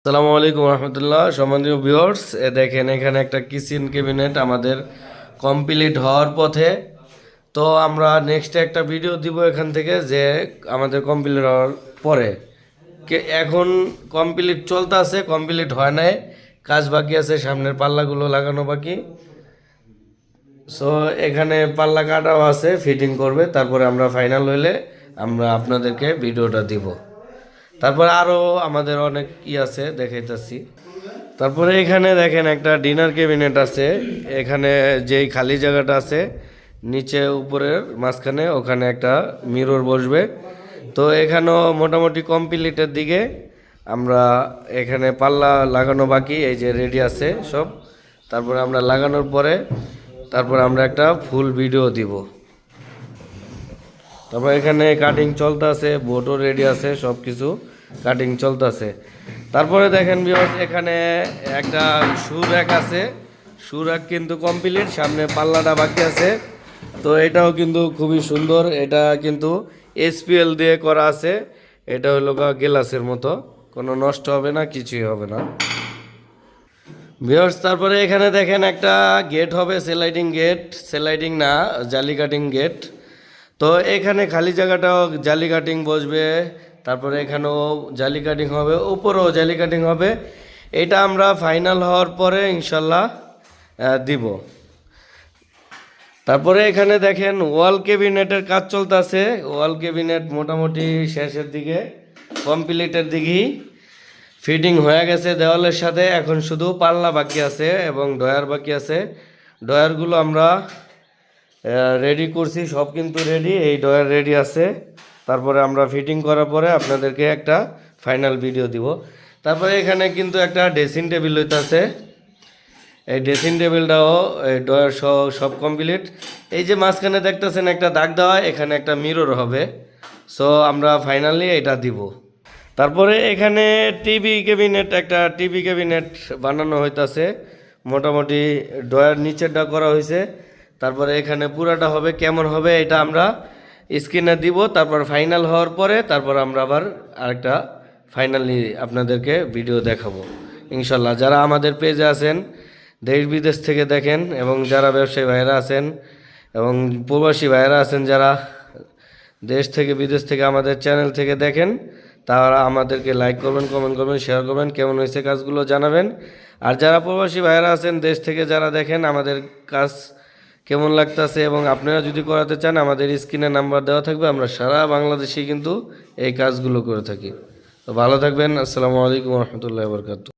আসসালামু আলাইকুম রহমতুল্লাহ। সম্মানীয় ভিউয়ার্স, দেখেন এখানে একটা কিচেন ক্যাবিনেট আমাদের কমপ্লিট হওয়ার পথে। তো আমরা নেক্সট একটা ভিডিও দিব এখান থেকে যে আমাদের কমপ্লিট হওয়ার পরে এখন কমপ্লিট চলতে আছে, কমপ্লিট হয় নাই, কাজ বাকি আছে, সামনের পাল্লাগুলো লাগানো বাকি। সো এখানে পাল্লা কাটাও আছে, ফিটিং করবে, তারপরে আমরা ফাইনাল হইলে আমরা আপনাদেরকে ভিডিওটা দিব। তারপরে আরও আমাদের অনেক আছে দেখাইতেছি। তারপরে এখানে দেখেন একটা ডিনার ক্যাবিনেট আছে। এখানে যেই খালি জায়গাটা আছে নিচে উপরের মাঝখানে, ওখানে একটা মিরর বসবে। তো এখানেও মোটামুটি কমপ্লিটের দিকে। আমরা এখানে পাল্লা লাগানো বাকি, এই যে রেডি আছে সব। তারপরে আমরা লাগানোর পরে তারপর আমরা একটা ফুল ভিডিও দিব। তারপর এখানে কাটিং চলতেছে, বোর্ডও রেডি আছে, সব কিছু কাটিং চলতেছে। তারপরে দেখেন ভিউয়ার্স, এখানে একটা শু র্যাক আছে। শু র্যাক কিন্তু কমপ্লিট, সামনে পাল্লাটা বাকি আছে। তো এটাও কিন্তু খুবই সুন্দর, এটা কিন্তু এসপিএল দিয়ে করা আছে। এটা হলো গ্লাসের মতো, কোনো নষ্ট হবে না, কিছুই হবে না ভিউয়ার্স। তারপরে এখানে দেখেন একটা গেট হবে, স্লাইডিং গেট, স্লাইডিং না, জালি কাটিং গেট। তো এখানে খালি জায়গাটাও জালি কাটিং বসবে। তারপরে এখানেও জালি কাটিং হবে, উপরেও জালি কাটিং হবে। এটা আমরা ফাইনাল হওয়ার পরে ইনশাল্লাহ দিব। তারপরে এখানে দেখেন ওয়াল ক্যাবিনেটের কাজ চলতেছে। ওয়াল ক্যাবিনেট মোটামুটি শেষের দিকে, কমপ্লিটের দিকেই ফিটিং হয়ে গেছে দেওয়ালের সাথে। এখন শুধু পাল্লা বাকি আছে এবং ডয়ার বাকি আছে। ডয়ারগুলো আমরা রেডি করছি, সব কিন্তু রেডি, এই ডয়ার রেডি আছে। তারপরে আমরা ফিটিং করার পরে আপনাদেরকে একটা ফাইনাল ভিডিও দিব। তারপরে এখানে কিন্তু একটা ড্রেসিং টেবিল হইতেছে। এই ড্রেসিং টেবিলটাও এই ডয়ার সহ সব কমপ্লিট। এই যে মাঝখানে দেখতেছেন একটা দাগ দেওয়া, এখানে একটা মিরর হবে। সো আমরা ফাইনালি এটা দিব। তারপরে এখানে একটা টিভি ক্যাবিনেট বানানো হইতাছে। মোটামুটি ডয়ার নিচেরটা করা হয়েছে। তারপরে এখানে পুরাটা হবে, কেমন হবে এটা আমরা স্ক্রিনে দিব। তারপর ফাইনাল হওয়ার পরে তারপর আমরা আবার আরেকটা ফাইনালি আপনাদেরকে ভিডিও দেখাবো ইনশাল্লাহ। যারা আমাদের পেজে আছেন, দেশ বিদেশ থেকে দেখেন, এবং যারা ব্যবসায়ী ভাইয়েরা আছেন এবং প্রবাসী ভাইয়েরা আছেন, যারা দেশ থেকে বিদেশ থেকে আমাদের চ্যানেল থেকে দেখেন, তারা আমাদেরকে লাইক করবেন, কমেন্ট করবেন, শেয়ার করবেন, কেমন হয়েছে কাজগুলো জানাবেন। আর যারা প্রবাসী ভাইয়েরা আছেন দেশ থেকে যারা দেখেন, আমাদের কাজ কেমন লাগতেছে এবং আপনারা যদি করাতে চান, আমাদের স্ক্রিনে নাম্বার দেওয়া থাকবে। আমরা সারা বাংলাদেশেই কিন্তু এই কাজগুলো করে থাকি। তো ভালো থাকবেন। আসসালামু আলাইকুম রহমতুল্লাহ বরকাত।